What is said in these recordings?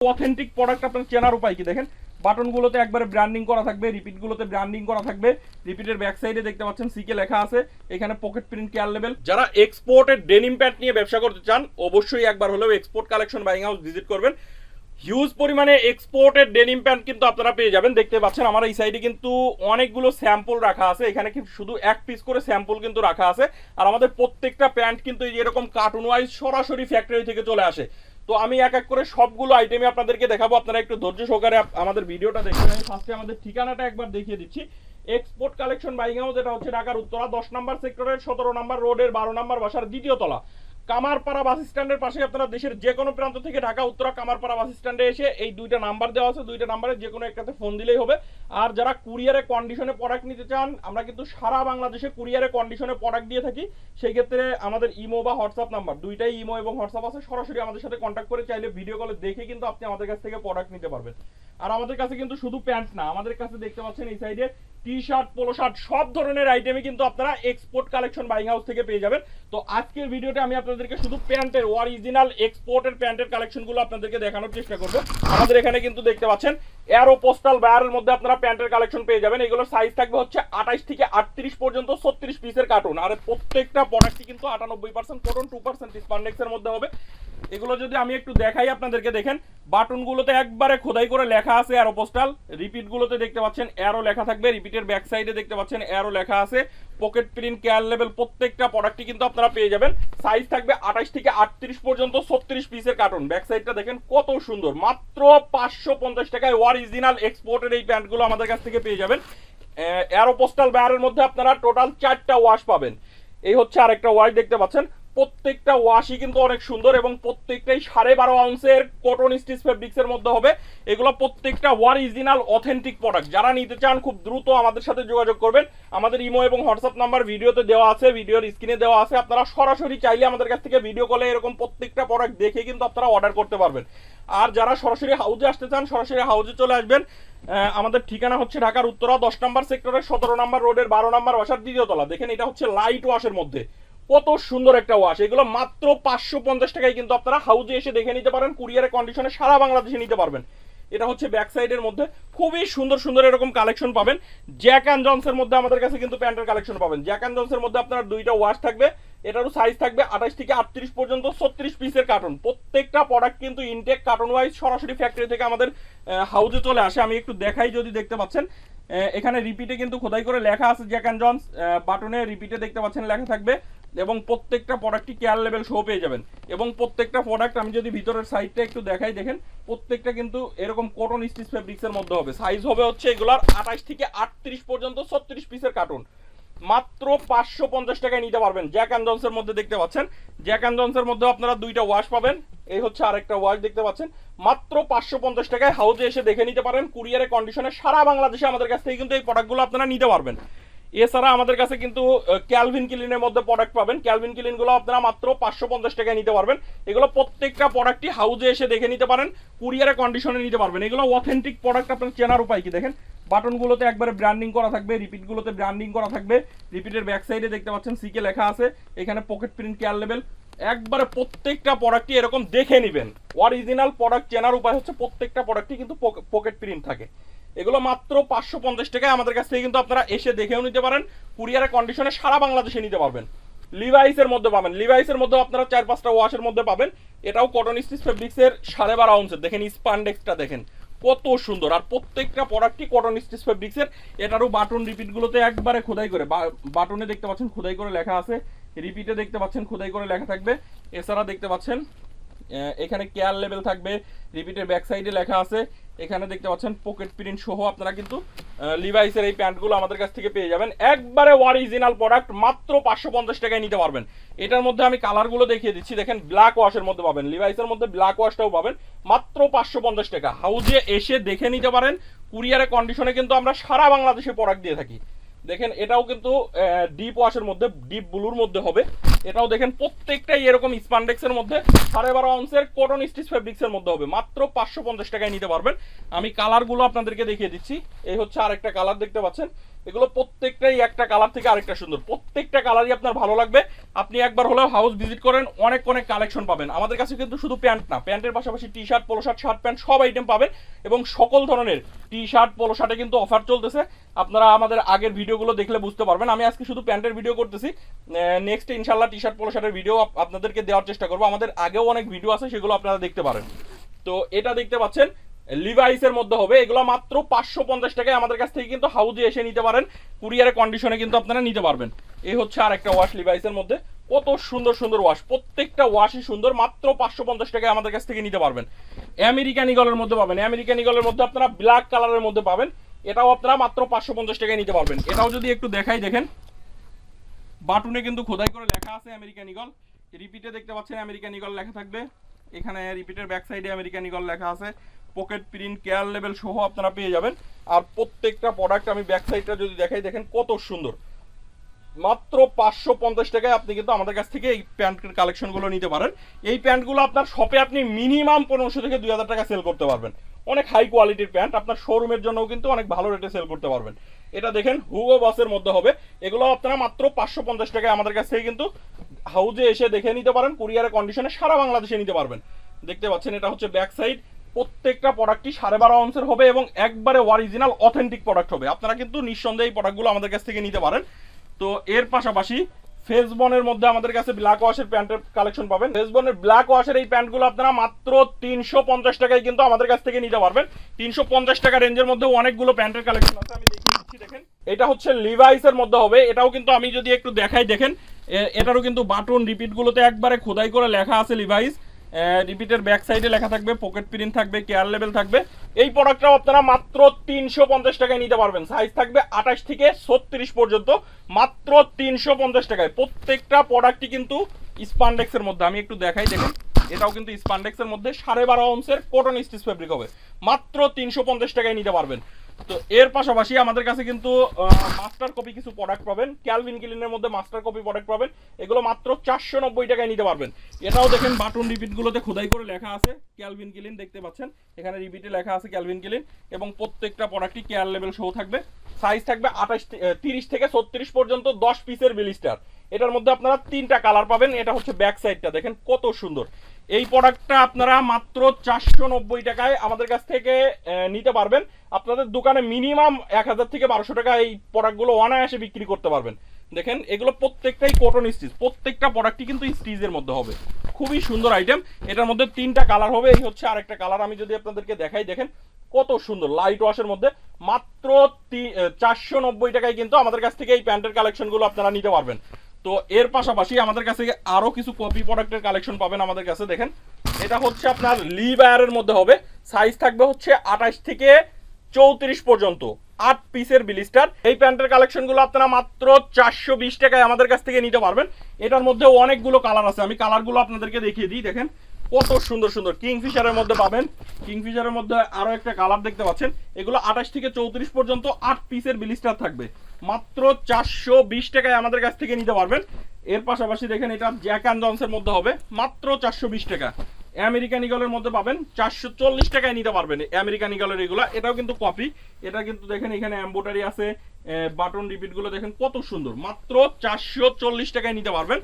Authentic product আপনার চেনার উপায় কি দেখেন, বাটনগুলোতে একবারে ব্র্যান্ডিং করা থাকবে, রিপিটগুলোতে ব্র্যান্ডিং করা থাকবে, রিপিটের ব্যাক সাইডে দেখতে পাচ্ছেন সিকে লেখা আছে, এখানে পকেট প্রিন্ট কেয়ার লেভেল। যারা এক্সপোর্টেড ডেনিম প্যান্ট নিয়ে ব্যবসা করতে চান অবশ্যই একবার হলেও export collection buying house visit করবেন। হিউজ পরিমাণে এক্সপোর্টেড ডেনিম প্যান্ট কিন্তু আপনারা পেয়ে যাবেন। দেখতে পাচ্ছেন আমার এই সাইডে কিন্তু অনেকগুলো স্যাম্পল রাখা আছে, এখানে কিন্তু শুধু এক পিস করে স্যাম্পল কিন্তু রাখা আছে। আর আমাদের প্রত্যেকটা প্যান্ট কিন্তু এরকম কার্টুন ওয়াইজ সরাসরি ফ্যাক্টরি থেকে চলে আসে। তো আমি এক এক করে সবগুলো আইটেমই আপনাদেরকে দেখাবো, আপনারা একটু ধৈর্য সহকারে আমাদের ভিডিওটা দেখবেন। আমি ফার্স্টে আমাদের ঠিকানাটা একবার দেখিয়ে দিচ্ছি। এক্সপোর্ট কালেকশন বাইং হাউস, এটা হচ্ছে ঢাকার উত্তরা 10 নম্বর সেক্টরের 17 নম্বর রোডের 12 নম্বর বাসার দ্বিতীয় তলা, কামারপাড়া বাস স্ট্যান্ডের পাশে। আপনারা দেশের যে কোনো প্রান্ত থেকে ঢাকা উত্তরা কামারপাড়া বাস স্ট্যান্ডে এসে এই দুইটা নাম্বার দেওয়া আছে, দুইটা নাম্বারে যে কোনো একটাতে ফোন দিলেই হবে। আর যারা কুরিয়ারে কন্ডিশনে প্রোডাক্ট নিতে চান, আমরা কিন্তু সারা বাংলাদেশে কুরিয়ারে কন্ডিশনে প্রোডাক্ট দিয়ে থাকি। সেই ক্ষেত্রে আমাদের ইমো বা হোয়াটসঅ্যাপ নাম্বার, দুইটাই ইমো এবং হোয়াটসঅ্যাপ আছে, সরাসরি আমাদের সাথে কন্ট্যাক্ট করে চাইলে ভিডিও কলে দেখে কিন্তু আপনি আমাদের কাছ থেকে প্রোডাক্ট নিতে পারবেন। আর আমাদের কাছে কিন্তু শুধু প্যান্ট না, আমাদের কাছে দেখতে পাচ্ছেন এই সাইডে টি শার্ট, পোলো শার্ট, সব ধরনের আইটেমই কিন্তু আপনারা এক্সপোর্ট কালেকশন বাইং হাউস থেকে পেয়ে যাবেন। তো আজকের ভিডিওতে আমি আপনাদেরকে শুধু প্যান্টের অরিজিনাল এক্সপোর্টের প্যান্টের কালেকশনগুলো আপনাদেরকে দেখানোর চেষ্টা করব। আমাদের এখানে কিন্তু দেখতে পাচ্ছেন এরো পোস্টাল বায়ারের মধ্যে আপনারা প্যান্টের কালেকশন পেয়ে যাবেন। এগুলোর সাইজ থাকবে হচ্ছে 28 থেকে 38 পর্যন্ত, 36 পিসের কার্টুন। আর প্রত্যেকটা প্রোডাক্টই কিন্তু 98% কটন, 2% স্পান্ডেক্সের মধ্যে হবে। এগুলো যদি আমি একটু দেখাই আপনাদেরকে, দেখেন বাটনগুলোতে একবারে খোদাই করে লেখা আছে এরো পোস্টাল, রিপিটগুলোতে দেখতে পাচ্ছেন এরো লেখা থাকবে, রিপিটের ব্যাক সাইডে দেখতে পাচ্ছেন এরো লেখা আছে, পকেট প্রিন্ট কেয়ার লেভেল। প্রত্যেকটা প্রোডাক্টই কিন্তু আপনারা পেয়ে যাবেন। সাইজ থাকবে 28 থেকে 38 পর্যন্ত, 36 পিসের কার্টুন। ব্যাক সাইডটা দেখেন কত সুন্দর, মাত্র 550 টাকায় অরিজিনাল এক্সপোর্টের এই প্যান্টগুলো আমাদের কাছ থেকে পেয়ে যাবেন। এরো পোস্টাল ব্যারের মধ্যে আপনারা টোটাল 4টা ওয়াশ পাবেন। এই হচ্ছে আরেকটা ওয়াশ দেখতে পাচ্ছেন, প্রত্যেকটা ওয়াশই কিন্তু অনেক সুন্দর এবং প্রত্যেকটাই 12.5 আউন্সের কটন স্টিচ ফেব্রিক্সের মধ্যে হবে। এগুলো প্রত্যেকটা অরিজিনাল অথেন্টিক প্রোডাক্ট। যারা নিতে চান খুব দ্রুত আমাদের সাথে যোগাযোগ করবেন। আমাদের ইমো এবং হোয়াটসঅ্যাপ নাম্বার ভিডিওতে দেওয়া আছে, ভিডিওর স্ক্রিনে দেওয়া আছে। আপনারা সরাসরি চাইলে আমাদের কাছ থেকে ভিডিও কলে এরকম প্রত্যেকটা প্রোডাক্ট দেখে কিন্তু আপনারা অর্ডার করতে পারবেন। আর যারা সরাসরি হাউজে আসতে চান, সরাসরি হাউজে চলে আসবেন। আমাদের ঠিকানা হচ্ছে ঢাকার উত্তরা 10 নম্বর সেক্টরের 17 নম্বর রোডের 12 নম্বর বাসার দ্বিতীয় তলা। দেখেন এটা হচ্ছে লাইট ওয়াশের মধ্যে কত সুন্দর একটা ওয়াশ। এগুলো মাত্র 550 টাকায় কিন্তু আপনারা হাউজে এসে দেখে নিতে পারেন, কুরিয়ারে কন্ডিশনে সারা বাংলাদেশে নিতে পারবেন। এটা হচ্ছে ব্যাক সাইডের মধ্যে খুবই সুন্দর সুন্দর এরকম কালেকশন পাবেন। জ্যাক অ্যান্ড জনসের মধ্যে আমাদের কাছে কিন্তু প্যান্টের কালেকশন পাবেন। জ্যাক অ্যান্ড জনসের মধ্যে আপনার দুইটা ওয়াশ থাকবে, এটারও সাইজ থাকবে 28 থেকে 38 পর্যন্ত, 36 পিসের কার্টুন। প্রত্যেকটা প্রোডাক্ট কিন্তু ইনটেক কার্টুন ওয়াইজ সরাসরি ফ্যাক্টরি থেকে আমাদের হাউজে চলে আসে। আমি একটু দেখাই, যদি দেখতে পাচ্ছেন এখানে রিপিটে কিন্তু খোদাই করে লেখা আছে জ্যাক অ্যান্ড জনস, বাটনে রিপিটে দেখতে পাচ্ছেন লেখা থাকবে এবং প্রত্যেকটা প্রোডাক্টই কেয়ার লেভেল শো পেয়ে যাবেন। এবং প্রত্যেকটা প্রোডাক্ট আমি যদি ভিতরের সাইডটা একটু দেখাই, দেখেন প্রত্যেকটা কিন্তু এরকম কটন স্টিচ ফেব্রিক্সের মধ্যে হবে। সাইজ হবে হচ্ছে এগুলার 28 থেকে 38 পর্যন্ত, 36 পিসের কার্টুন। মাত্র 550 টাকায় নিতে পারবেন। জ্যাক অ্যান্ড জনসের মধ্যে দেখতে পাচ্ছেন, জ্যাক অ্যান্ড জনসের মধ্যে আপনারা দুইটা ওয়াশ পাবেন। এই হচ্ছে আরেকটা ওয়াশ দেখতে পাচ্ছেন, মাত্র 550 টাকায় হাউজে এসে দেখে নিতে পারেন। কুরিয়ারে কন্ডিশনে সারা বাংলাদেশে আমাদের কাছ থেকে কিন্তু এই প্রোডাক্টগুলো আপনারা নিতে পারবেন। এছাড়া আমাদের কাছে কিন্তু ক্যালভিন ক্লিনের মধ্যে প্রোডাক্ট পাবেন। ক্যালভিন ক্লিনগুলো আপনারা মাত্র 550 টাকায় নিতে পারবেন। এগুলো প্রত্যেকটা প্রোডাক্টই হাউজে এসে দেখে নিতে পারেন, কুরিয়ারে কন্ডিশনে নিতে পারবেন। এগুলো অথেন্টিক প্রোডাক্ট। আপনার চেনার উপায় কি দেখেন, বাটনগুলোতে একবারে ব্র্যান্ডিং করা থাকবে, রিপিটগুলোতে ব্র্যান্ডিং করা থাকবে, রিপিটের ব্যাক সাইডে দেখতে পাচ্ছেন সিকে লেখা আছে, এখানে পকেট প্রিন্ট কেয়ার লেভেল। একবারে প্রত্যেকটা প্রোডাক্টই এরকম দেখে নেবেন। অরিজিনাল প্রোডাক্ট চেনার উপায় হচ্ছে প্রত্যেকটা প্রোডাক্টই কিন্তু পকেট প্রিন্ট থাকে। এগুলো মাত্র 550 টাকায় আমাদের কাছ থেকে কিন্তু আপনারা এসে দেখেও নিতে পারেন, কুরিয়ারে কন্ডিশনে সারা বাংলাদেশে নিতে পারবেন। লিভাইসের মধ্যে পাবেন, লিভাইসের মধ্যে আপনারা 4-5টা ওয়াশের মধ্যে পাবেন। এটাও কটন স্টিচ ফেব্রিক্সের 12.5 আউন্সের। দেখেন স্পান্ডেক্সটা দেখেন কত সুন্দর, আর প্রত্যেকটা প্রোডাক্টই কটন স্টিচ ফেব্রিক্সের। এটারও বাটন রিপিটগুলোতে একবারে খোদাই করে, বাটনে দেখতে পাচ্ছেন খোদাই করে লেখা আছে, রিপিটে দেখতে পাচ্ছেন খোদাই করে লেখা থাকবে। এছাড়া দেখতে পাচ্ছেন এখানে কেয়ার লেভেল থাকবে, রিপিটের ব্যাক সাইডে লেখা আছে, এখানে দেখতে পাচ্ছেন পকেট প্রিন্ট সহ আপনারা কিন্তু লিভাইসের এই প্যান্টগুলো আমাদের কাছ থেকে পেয়ে যাবেন। একবারে অরিজিনাল প্রোডাক্ট, মাত্র 550 টাকায় নিতে পারবেন। এটার মধ্যে আমি কালারগুলো দেখিয়ে দিচ্ছি, দেখেন ব্ল্যাক ওয়াশের মধ্যে পাবেন, লিভাইসের মধ্যে ব্ল্যাক ওয়াশটাও পাবেন, মাত্র 550 টাকা। হাউজে এসে দেখে নিতে পারেন, কুরিয়ারে কন্ডিশনে কিন্তু আমরা সারা বাংলাদেশে প্রোডাক্ট দিয়ে থাকি। দেখেন এটাও কিন্তু ডিপ ওয়াশের মধ্যে, ডিপ ব্লুর মধ্যে হবে। এটাও দেখেন প্রত্যেকটাই এরকম স্পান্ডেক্সের মধ্যে 12.5 আউন্সের কটন স্টিচ ফেব্রিক্সের মধ্যে হবে। মাত্র 550 টাকায় নিতে পারবেন। আমি কালারগুলো আপনাদেরকে দেখিয়ে দিচ্ছি। এই হচ্ছে আরেকটা কালার দেখতে পাচ্ছেন, এগুলো প্রত্যেকটাই একটা কালার থেকে আরেকটা সুন্দর, প্রত্যেকটা কালারই আপনার ভালো লাগবে। আপনি একবার হলেও হাউস ভিজিট করেন, অনেক অনেক কালেকশন পাবেন। আমাদের কাছে কিন্তু শুধু প্যান্ট না, প্যান্টের পাশাপাশি T shirt, polo shirt, shirt pant সব আইটেম পাবেন এবং সকল ধরনের টি শার্ট, পোলো শার্টে কিন্তু অফার চলতেছে। আপনারা আমাদের আগের ভিডিওগুলো দেখলে বুঝতে পারবেন। আমি আজকে শুধু প্যান্টের ভিডিও করতেছি, নেক্সট ইনশাল্লাহ টি শার্ট, পোলো শার্টের ভিডিও আপনাদেরকে দেওয়ার চেষ্টা করবো। আমাদের আগেও অনেক ভিডিও আছে, সেগুলো আপনারা দেখতে পারেন। তো এটা দেখতে পাচ্ছেন লিভাইসের মধ্যে হবে, এগুলো মাত্র 550 টাকায় আমাদের কাছ থেকে কিন্তু হাউজে এসে নিতে পারেন, কুরিয়ারের কন্ডিশনে কিন্তু আপনারা নিতে পারবেন। এই হচ্ছে আর একটা ওয়াশ লিভাইসের মধ্যে, কত সুন্দর সুন্দর ওয়াশ, প্রত্যেকটা ওয়াশই সুন্দর, মাত্র 550 টাকায় আমাদের কাছ থেকে নিতে পারবেন। আমেরিকান ইগলের মধ্যে পাবেন, আমেরিকান ইগলের মধ্যে আপনারা ব্ল্যাক কালারের মধ্যে পাবেন, এটাও আপনারা মাত্র 550 টাকায় নিতে পারবেন। এটাও যদি একটু দেখাই, দেখেন বাটনে কিন্তু খোদাই করে লেখা আছে আমেরিকান ইগল, রিপিটে দেখতে পাচ্ছেন আমেরিকান ইগল লেখা থাকবে, এখানে রিপিটের ব্যাক সাইডে আমেরিকান ইগল লেখা আছে, পকেট প্রিন্ট, কেয়ার লেভেল সহ আপনারা পেয়ে যাবেন। আর প্রত্যেকটা প্রোডাক্ট আমি ব্যাক সাইডটা যদি দেখাই, দেখেন কত সুন্দর, মাত্র 550 টাকায় আপনি কিন্তু আমাদের কাছ থেকে এই প্যান্টের কালেকশনগুলো নিতে পারেন। এই প্যান্টগুলো আপনার শপে আপনি মিনিমাম 1500 থেকে 2000 টাকা সেল করতে পারবেন। অনেক হাই কোয়ালিটির প্যান্ট, আপনার শোরুমের জন্যও কিন্তু অনেক ভালো রেটে সেল করতে পারবেন। এটা দেখেন হুগো বসের মধ্যে হবে, এগুলো আপনারা মাত্র 550 টাকায় আমাদের কাছ থেকে কিন্তু হাউজে এসে দেখে নিতে পারেন, কুরিয়ারের কন্ডিশনে সারা বাংলাদেশে নিতে পারবেন। দেখতে পাচ্ছেন এটা হচ্ছে ব্যাক সাইড, প্রত্যেকটা প্রোডাক্টই 12.5 আউন্সের হবে এবং একবারে অরিজিনাল অথেন্টিক প্রোডাক্ট হবে। আপনারা কিন্তু নিঃসন্দেহে এই প্রোডাক্টগুলো আমাদের কাছ থেকে নিতে পারেন। তো এর পাশাপাশি ফেসবনের মধ্যে আমাদের কাছে ব্ল্যাক ওয়াশের প্যান্টের কালেকশন পাবেন। ফেসবনের ব্ল্যাক ওয়াশের এই প্যান্টগুলো আপনারা মাত্র 350 টাকায় কিন্তু আমাদের কাছ থেকে নিতে পারবেন। 350 টাকা রেঞ্জের মধ্যে অনেকগুলো প্যান্টের কালেকশন আছে, আমি দেখিয়ে দিচ্ছি। দেখেন এটা হচ্ছে লিভাইসের মধ্যে হবে, এটাও কিন্তু আমি যদি একটু দেখাই, দেখেন এটারও কিন্তু বাটন রিপিটগুলোতে একবারে খোদাই করে লেখা আছে লিভাইস, রিপিটের ব্যাক সাইডে লেখা থাকবে, পকেট প্রিন্ট থাকবে, কেয়ার লেভেল থাকবে। এই প্রোডাক্টটাও আপনারা মাত্র 350 টাকায় নিতে পারবেন, সাইজ থাকবে 28 থেকে 36 পর্যন্ত, মাত্র 350 টাকায়। প্রত্যেকটা প্রোডাক্টই কিন্তু স্পান্ডেক্সের মধ্যে, আমি একটু দেখাই, দেখেন এটাও কিন্তু স্পান্ডেক্সের মধ্যে 12.5 আউন্সের কটন স্টিচ ফেব্রিক হবে, মাত্র 350 টাকায় নিতে পারবেন। তো এর পাশাপাশি আমাদের কাছে কিন্তু মাস্টার কপি কিছু প্রোডাক্ট পাবেন, ক্যালভিন ক্লিনের মধ্যে মাস্টার কপি প্রোডাক্ট পাবেন, এগুলো মাত্র 490 টাকায় নিতে পারবেন। এটাও দেখেন বাটন রিপিটগুলোতে খোদাই করে লেখা আছে ক্যালভিন ক্লিন, দেখতে পাচ্ছেন এখানে রিপিটে লেখা আছে ক্যালভিন ক্লিন এবং প্রত্যেকটা প্রোডাক্টই কেয়ার লেভেল সহ থাকবে। সাইজ থাকবে 30 থেকে 36 পর্যন্ত, 10 পিসের বিলিস্টার। এটার মধ্যে আপনারা 3টা কালার পাবেন। এটা হচ্ছে ব্যাক সাইডটা, দেখেন কত সুন্দর। এই প্রোডাক্টটা আপনারা মাত্র 490 টাকায় আমাদের কাছ থেকে নিতে পারবেন। আপনাদের দোকানে মিনিমাম 1000 থেকে 1200 টাকা এই প্রোডাক্টগুলো অনায়াসে বিক্রি করতে পারবেন। দেখেন এগুলো প্রত্যেকটাই কটন স্টিচ, প্রত্যেকটা প্রোডাক্টই কিন্তু স্টিচের মধ্যে হবে, খুবই সুন্দর আইটেম। এটার মধ্যে 3টা কালার হবে, এই হচ্ছে আরেকটা কালার, আমি যদি আপনাদেরকে দেখাই, দেখেন কত সুন্দর লাইট ওয়াশের মধ্যে, মাত্র 490 টাকায় কিন্তু আমাদের কাছ থেকে এই প্যান্টের কালেকশনগুলো আপনারা নিতে পারবেন। তো এর পাশাপাশি আমাদের কাছে আরো কিছু কপি প্রোডাক্টের কালেকশন পাবেন আমাদের কাছে। দেখেন এটা হচ্ছে আপনার লিভারের মধ্যে হবে, সাইজ থাকবে হচ্ছে 28 থেকে 34 পর্যন্ত, 8 পিসের বিলিস্টার। এই প্যান্টের কালেকশনগুলো আপনারা মাত্র 420 টাকায় আমাদের কাছ থেকে নিতে পারবেন। এটার মধ্যে অনেকগুলো কালার আছে, আমি কালারগুলো আপনাদেরকে দেখিয়ে দিই। দেখেন কত সুন্দর সুন্দর কিংফিশারের মধ্যে পাবেন, কিংফিশারের মধ্যে আরো একটা কালার দেখতে পাচ্ছেন। এগুলো 28 থেকে 34 পর্যন্ত 8 পিসের বিলিস্টার থাকবে, মাত্র 420 টাকায় আমাদের কাছ থেকে নিতে পারবেন। এর পাশাপাশি দেখেন এটা জ্যাক অ্যান্ড জনসের মধ্যে হবে, মাত্র 420 টাকা। আমেরিকান ইগলের মধ্যে পাবেন 440 টাকায় নিতে পারবেন আমেরিকান ইগলের এগুলা। এটাও কিন্তু কপি, এটা কিন্তু দেখেন এখানে এমব্রয়ডারি আছে, বাটন রিপিট গুলো দেখেন কত সুন্দর, মাত্র 440 টাকায় নিতে পারবেন।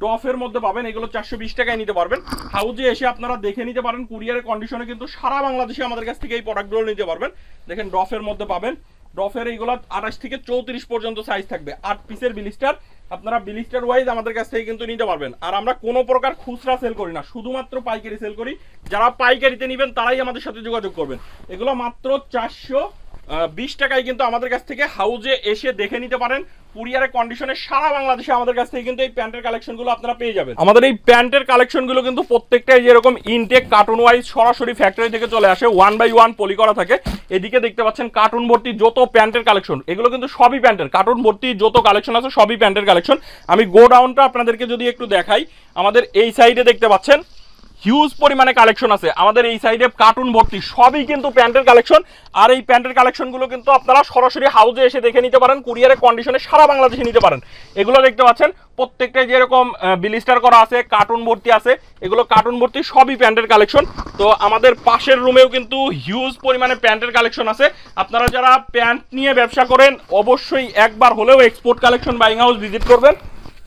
ডফের মধ্যে পাবেন, এগুলো 420 টাকায় নিতে পারবেন। হাউজে এসে আপনারা দেখে নিতে পারেন, কুরিয়ারের কন্ডিশনে কিন্তু সারা বাংলাদেশে আমাদের কাছ থেকে এই প্রোডাক্টগুলো নিতে পারবেন। দেখেন ডফের মধ্যে পাবেন, ডফের এইগুলো 28 থেকে 34 পর্যন্ত সাইজ থাকবে, 8 পিসের বিলিস্টার। আপনারা বিলিস্টার ওয়াইজ আমাদের কাছ থেকে কিন্তু নিতে পারবেন। আর আমরা কোনো প্রকার খুচরা সেল করি না, শুধুমাত্র পাইকারি সেল করি। যারা পাইকারিতে নেবেন তারাই আমাদের সাথে যোগাযোগ করবেন। এগুলো মাত্র 420 টাকায় কিন্তু আমাদের কাছ থেকে হাউজে এসে দেখে নিতে পারেন, কুরিয়ারের কন্ডিশনে সারা বাংলাদেশে আমাদের কাছ থেকে কিন্তু এই প্যান্টের কালেকশনগুলো আপনারা পেয়ে যাবেন। আমাদের এই প্যান্টের কালেকশনগুলো কিন্তু প্রত্যেকটাই যেরকম ইনটেক কার্টুন ওয়াইজ সরাসরি ফ্যাক্টরি থেকে চলে আসে, 1 বাই 1 পলি করা থাকে। এদিকে দেখতে পাচ্ছেন কার্টুন ভর্তি যত প্যান্টের কালেকশন, এগুলো কিন্তু সবই প্যান্টের, কার্টুন ভর্তি যত কালেকশন আছে সবই প্যান্টের কালেকশন। আমি গোডাউনটা আপনাদেরকে যদি একটু দেখাই, আমাদের এই সাইডে দেখতে পাচ্ছেন হিউজ পরিমাণে কালেকশন আছে আমাদের এই সাইডে, কার্টুন ভর্তি সবই কিন্তু প্যান্টের কালেকশন। আর এই প্যান্টের কালেকশনগুলো কিন্তু আপনারা সরাসরি হাউজে এসে দেখে নিতে পারেন, কুরিয়ারের কন্ডিশনে সারা বাংলাদেশে নিতে পারেন। এগুলো দেখতে পাচ্ছেন প্রত্যেকটাই যেরকম বিলিস্টার করা আছে, কার্টুন ভর্তি আছে, এগুলো কার্টুন ভর্তি সবই প্যান্টের কালেকশন। তো আমাদের পাশের রুমেও কিন্তু হিউজ পরিমাণে প্যান্টের কালেকশন আছে। আপনারা যারা প্যান্ট নিয়ে ব্যবসা করেন অবশ্যই একবার হলেও export collection buying house visit করবেন।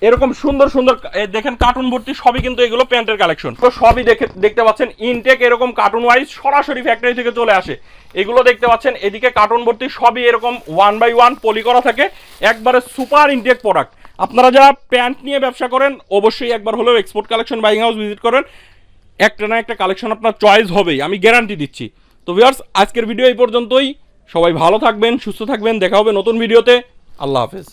এরকম সুন্দর সুন্দর দেখেন কার্টুন ভর্তি সবই কিন্তু এগুলো প্যান্টের কালেকশন। তো সবই দেখতে পাচ্ছেন ইনটেক এরকম কার্টুন ওয়াইজ সরাসরি ফ্যাক্টরি থেকে চলে আসে। এগুলো দেখতে পাচ্ছেন এদিকে কার্টুন ভর্তি সবই এরকম 1/1 পলি করা থাকে, একবারে সুপার ইনটেক প্রোডাক্ট। আপনারা যারা প্যান্ট নিয়ে ব্যবসা করেন অবশ্যই একবার হলেও export collection buying house visit করেন, একটা না একটা কালেকশন আপনার চয়েস হবেই, আমি গ্যারান্টি দিচ্ছি। তো ভিউয়ার্স আজকের ভিডিও এই পর্যন্তই, সবাই ভালো থাকবেন, সুস্থ থাকবেন, দেখা হবে নতুন ভিডিওতে। আল্লাহ হাফেজ।